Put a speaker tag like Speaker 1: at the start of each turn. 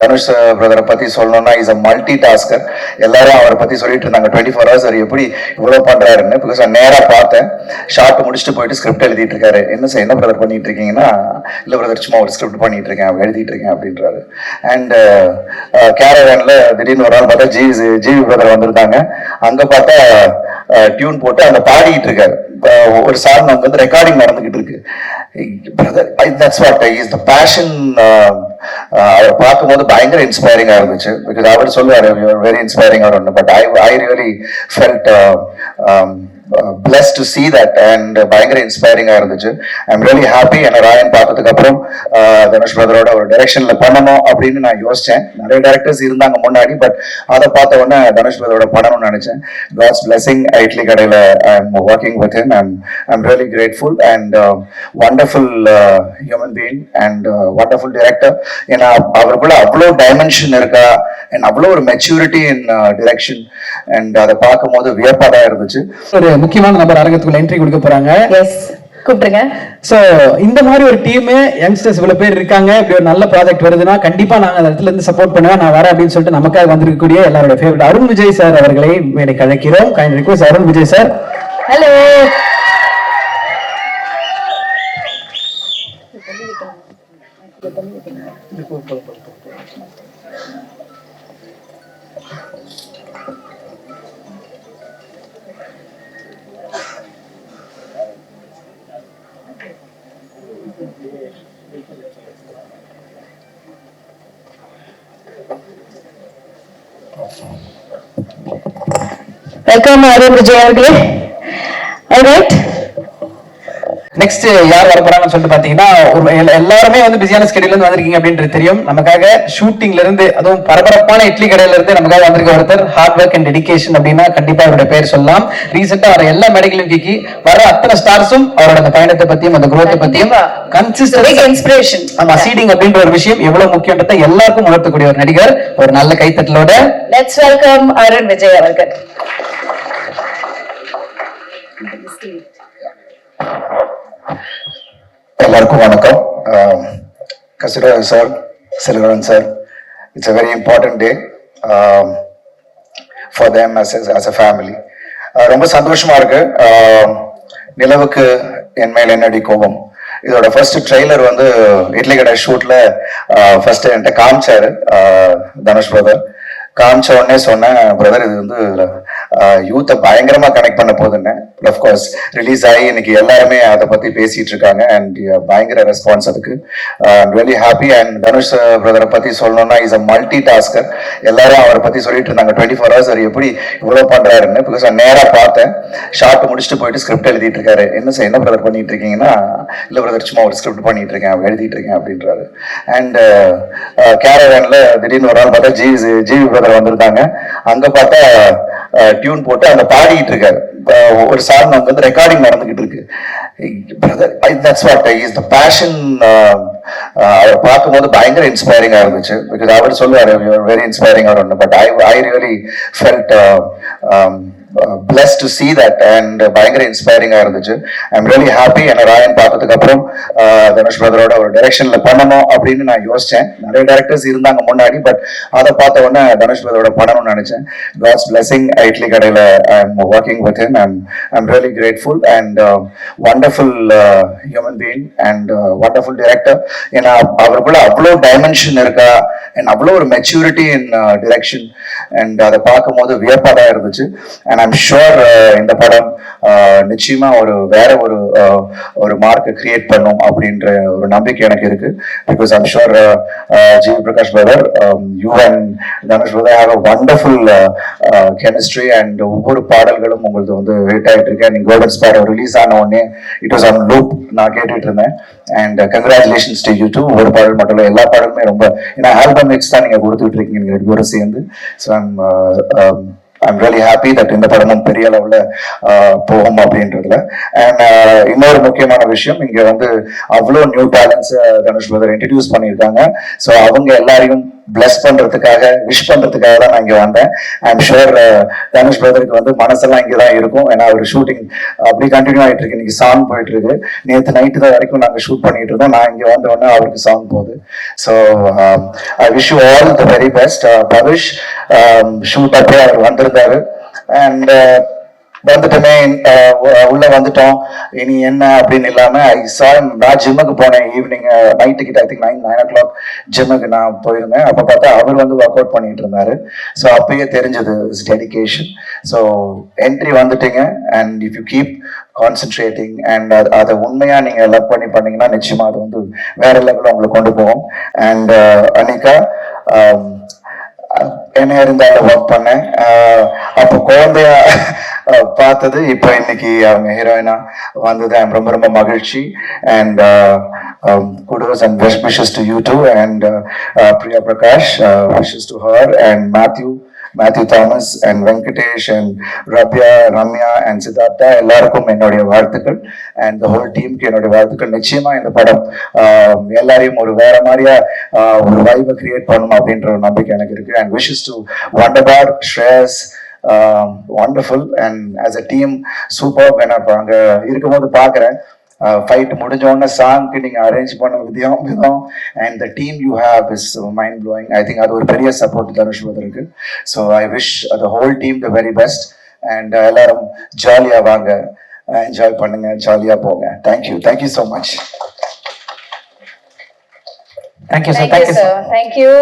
Speaker 1: தனுஷ் பிரதரை பத்தி சொல்லணும்னா is a multi tasker. எல்லாரும் அவரை பத்தி சொல்லிட்டு இருந்தாங்க 24 hours அவர் எப்படி இவ்வளவு பண்றாருன்னு. பிகாஸ் நான் நேரா பார்த்தேன், ஷார்ட் முடிச்சுட்டு போயிட்டு ஸ்கிரிப்ட் எழுதிட்டு இருக்காரு. என்ன சார் என்ன பிரதர் பண்ணிட்டு இருக்கீங்கன்னா, இல்ல பிரதர் சும்மா ஒரு ஸ்கிரிப்ட் பண்ணிட்டு இருக்கேன், எழுதிட்டு இருக்கேன் அப்படின்றாரு. அண்ட் கேரவேன்ல திடீர்னு ஒரு நாள் பார்த்தா ஜிவி பிரதர் வந்திருந்தாங்க. அங்க பார்த்தா டியூன் போட்டு அந்த பாடிட்டு இருக்காரு. ஒரு சாங் அங்க வந்து ரெக்கார்டிங் நடந்துகிட்டு இருக்கு. Brother that's what is the passion. அவரை பார்க்கும்போது பயங்கர இன்ஸ்பைரிங்கா இருந்துச்சு. பிகாஸ் அவர் சொல்லுவாரு வெரி இன்ஸ்பைரிங் அவர், but I really felt blessed to see that and பயங்கர இன்ஸ்பைரிங்கா இருந்துச்சு. I'm really happy. என்ன ராயன் பார்த்ததுக்கு அப்புறம் தனுஷ் பிரதரோட ஒரு டைரக்ஷன்ல பண்ணணும் அப்படின்னு நான் யோசிச்சேன். நிறைய டைரக்டர்ஸ் இருந்தாங்க முன்னாடி, பட் அதை பார்த்த உடனே தனுஷ் பிரதரோட பண்ணணும்னு நினைச்சேன். God's blessing. இட்லி கடையில I am working with him and I'm really grateful and wonderful human being and wonderful director. ஏன்னா அவருக்குள்ள அவ்வளோ டைமென்ஷன் இருக்கா and அவ்வளோ ஒரு மெச்சூரிட்டி இன் டிரெக்ஷன் and அதை பார்க்கும் போது வியப்பா தான் இருந்துச்சு.
Speaker 2: ஒரு முக்கியமான நபர் அரங்கத்துக்குள்ள என்ட்ரி கொடுக்க போறாங்க.
Speaker 3: எஸ், கூப்பிடுங்க.
Speaker 2: சோ இந்த மாதிரி ஒரு டீம் யங்ஸ்டர்ஸ் இவ்வளவு பேர் இருக்காங்க. இப்படி ஒரு நல்ல ப்ராஜெக்ட் வருதுன்னா கண்டிப்பா நாங்க அந்த இடத்துல இருந்து சப்போர்ட் பண்ணுவேன், நான் வரேன் அப்படின்னு சொல்லிட்டு நமக்காக வந்திருக்கக்கூடிய எல்லாரோட ஃபேவரட் அருண் விஜய் சார் அவர்களை மேடைக்கு அழைக்கிறோம். Kind request Arun Vijay sir.
Speaker 3: Hello. Welcome Arun Vijay அவர்களே. ஆல்ரைட்,
Speaker 2: நெக்ஸ்ட் யார் வர போறாங்கன்னு சொல்லிட்டு பாத்தீங்கன்னா, எல்லாருமே வந்து பிஸியான ஸ்கெடியூல்ல இருந்து வந்திருக்கீங்க அப்படின்றது தெரியும். நமக்காக ஷூட்டிங்ல இருந்து, அதுவும் பரபரப்பான இட்லி கடையில இருந்து நமக்காக வந்திருக்க ஒருத்தர். ஹார்ட் ஒர்க் அண்ட் டெடிகேஷன் அப்படின்னா கண்டிப்பா அவருடைய பேர் சொல்லலாம். ரீசெண்டா வர எல்லா மேடைகளும் கிக்கி வர அத்தனை ஸ்டார்ஸும் அவரோட அந்த பயணத்தை பத்தியும் அந்த growth பத்தியும் கன்சிஸ்டன்ட் இன்ஸ்பிரேஷன். ஆமா, சீடிங் அப்படின்ற ஒரு விஷயம் எவ்வளவு முக்கியன்றதை எல்லாருக்கும் உணர்த்தக்கூடிய ஒரு நடிகர். ஒரு நல்ல கைத்தட்டலோட
Speaker 3: லெட்ஸ் வெல்கம் அருண் விஜய் அவர்கள்.
Speaker 1: எல்லாருக்கும் வணக்கம். கசிரோ sir, Selvaran sir, it's a very important day for them as a family. ரொம்ப சந்தோஷமா இருக்கு. நிலவுக்கு என் மேல் என்னடி கோபம், இதோட ஃபர்ஸ்ட் ட்ரெய்லர் வந்து இட்லி கடை ஷூட்ல ஃபர்ஸ்ட் என்கிட்ட காமிச்சாரு தனுஷ் பிரதர். காமிச்ச உடனே சொன்னேன், பிரதர் இது வந்து யூத்தை பயங்கரமா கனெக்ட் பண்ண போதுன்னு. அஃப்கோர்ஸ் ரிலீஸ் ஆகி இன்னைக்கு எல்லாருமே அதை பத்தி பேசிட்டு இருக்காங்க அண்ட் பயங்கர ரெஸ்பான்ஸ் அதுக்கு. Really happy. அண்ட் தனுஷ் பிரதரை பத்தி சொல்லணும்னா இஸ் அ மல்டி டாஸ்கர். எல்லாரும் அவரை பத்தி சொல்லிட்டு இருந்தாங்க 24 hours அவர் எப்படி இவ்வளவு பண்றாருன்னு. பிகாஸ் நான் நேரா பார்த்தேன், ஷார்ட் முடிச்சுட்டு போயிட்டு ஸ்கிரிப்ட் எழுதிட்டு இருக்காரு. என்ன சார் என்ன பிரதர் பண்ணிட்டு இருக்கீங்கன்னா, இல்ல பிரதர் சும்மா ஒரு ஸ்கிரிப்ட் பண்ணிட்டு இருக்கேன், எழுதிட்டு இருக்கேன் அப்படின்றாரு. அண்ட் கேரவேன்ல திடீர்னு ஒரு நாள் பார்த்தா ஜிவி பிரதர் வந்திருந்தாங்க. அங்க பார்த்தா டியூன் போட்டு அந்த பாடிட்டு இருக்காரு. ஒரு சாங் அங்க வந்து ரெக்கார்டிங் நடந்துகிட்டு இருக்கு. Brother that's what is the passion. அவரை பார்க்கும்போது பயங்கர இன்ஸ்பைரிங்கா இருந்துச்சு. பிகாஸ் அவர் சொல்லுவாரு வெரி இன்ஸ்பைரிங் அவர், but I really felt blessed to see that and பயங்கர இன்ஸ்பைரிங்கா இருந்துச்சு. I'm really happy. என்ன ராயன் பார்த்ததுக்கு அப்புறம் தனுஷ் பிரதரோட ஒரு டைரக்ஷன்ல பண்ணணும் அப்படின்னு நான் யோசிச்சேன். நிறைய டைரக்டர்ஸ் இருந்தாங்க முன்னாடி, பட் அதை பார்த்த உடனே தனுஷ் பிரதரோட பண்ணணும்னு நினைச்சேன். God's blessing. இட்லி கடையில I am working with him and I'm really grateful and wonderful human being and wonderful director. ஏன்னா அவருக்குள்ள அவ்வளோ டைமென்ஷன் இருக்கா and அவ்வளோ ஒரு மெச்சூரிட்டி இன் டிரெக்ஷன் and அதை பார்க்கும் போது வியப்பா தான் இருந்துச்சு. and I'm sure இந்த படம் நிச்சயமா ஒரு வேற ஒரு மார்க்கை கிரியேட் பண்ணும் அப்படின்ற ஒரு நம்பிக்கை எனக்கு இருக்கு. Because I'm sure GV Prakash brother, you and Dhanush brother have a wonderful chemistry and ஒவ்வொரு பாடல்களும் உங்களுக்கு வந்து ஹிட் ஆயிட்டு இருக்கு. நீங்க கோல்டன் ஸ்பேரோ ரிலீஸ் ஆன உடனே இட் வாஸ் ஆன் லூப் நான் கேட்டுட்டு இருந்தேன். And congratulations to you too. ஒரு பாடல் மட்டும் இல்லை, எல்லா பாடலுமே ரொம்ப, ஏன்னா ஆல்பம் மிக்ஸ் தான் நீங்க கொடுத்துட்டு இருக்கீங்க நீங்க ரெண்டு பேரும் சேர்ந்து. So I'm really happy that இந்த படமும் பெரிய அளவுல போகும் அப்படின்றதுல. அண்ட் இன்னொரு முக்கியமான விஷயம், இங்க வந்து அவ்வளோ new talents Dhanush brother introduce பண்ணியிருக்காங்க. ஸோ அவங்க எல்லாரையும் பிளஸ் பண்றதுக்காக விஷ் பண்றதுக்காக தான் நான் இங்க வந்தேன். ஐ எம் ஷுர் தனுஷ் பிரதருக்கு வந்து மனசெல்லாம் இங்கதான் இருக்கும். ஏன்னா அவர் ஷூட்டிங் அப்படி கண்டினியூ ஆயிட்டு இருக்கு. இன்னைக்கு சாங் போயிட்டு இருக்கு. நேற்று நைட்டு தான் வரைக்கும் நாங்க ஷூட் பண்ணிட்டு இருந்தோம். நான் இங்க வந்த உடனே அவருக்கு சாங் போகுது. So I wish you all the very best. Dhanush shoot அப்போ அவர் வந்திருந்தாரு. அண்ட் வந்துட்டோமே, உள்ள வந்துட்டோம், இனி என்ன அப்படின்னு இல்லாம நான் ஜிம்முக்கு போனேன். ஈவினிங் நைட்டு கிட்ட ஐ திங்க் 9 o'clock ஜிம்முக்கு நான் போயிருந்தேன். அப்ப பார்த்தா அவர் வந்து ஒர்க் அவுட் பண்ணிட்டு இருந்தாரு. ஸோ அப்பயே தெரிஞ்சது டெடிகேஷன். ஸோ என்ட்ரி வந்துட்டீங்க. And if you keep concentrating and அதை உண்மையா நீங்க லவ் பண்ணி பண்ணீங்கன்னா நிச்சயமா அது வந்து வேற லெவலில் உங்களுக்கு கொண்டு போகும். அண்ட் அனிகா, என்ன இருந்தாலும் ஒர்க் பண்ணேன். அப்போ குழந்தைய பார்த்தது இப்போ இன்னைக்கு அவங்க ஹீரோயினா வந்தது. ஐம் ரொம்ப ரொம்ப மகிழ்ச்சி. And kudos and best wishes to you too. And Priya Prakash, wishes to her. And Matthew Thomas and Venkatesh and Ramya and Siddhartha, எல்லாருக்கும் என்னுடைய வாழ்த்துக்கள். அண்ட் the whole டீமுக்கு என்னுடைய வாழ்த்துக்கள். நிச்சயமா இந்த படம் எல்லாரையும் ஒரு வேற மாதிரியா ஒரு வைபை கிரியேட் பண்ணும் அப்படின்ற ஒரு நம்பிக்கை எனக்கு இருக்கு. And wishes to Wonderbar, Shreyas, wonderful. And as a team super. நான் அங்க இருக்கும்போது பாக்குறேன் ஃபைட் முடிஞ்ச உடனே சாங்க்கு நீங்க அரேஞ்ச் பண்ண விதம் and the team you have is mind blowing. I think அது ஒரு பெரிய சப்போர்ட் தனுஷ் இருக்கு. So I wish the whole team the very best. And எல்லாரும் ஜாலியா வாங்க, என்ஜாய் பண்ணுங்க, ஜாலியா போங்க. Thank you so much.
Speaker 2: Thank you sir.
Speaker 3: Thank you, sir. Thank you.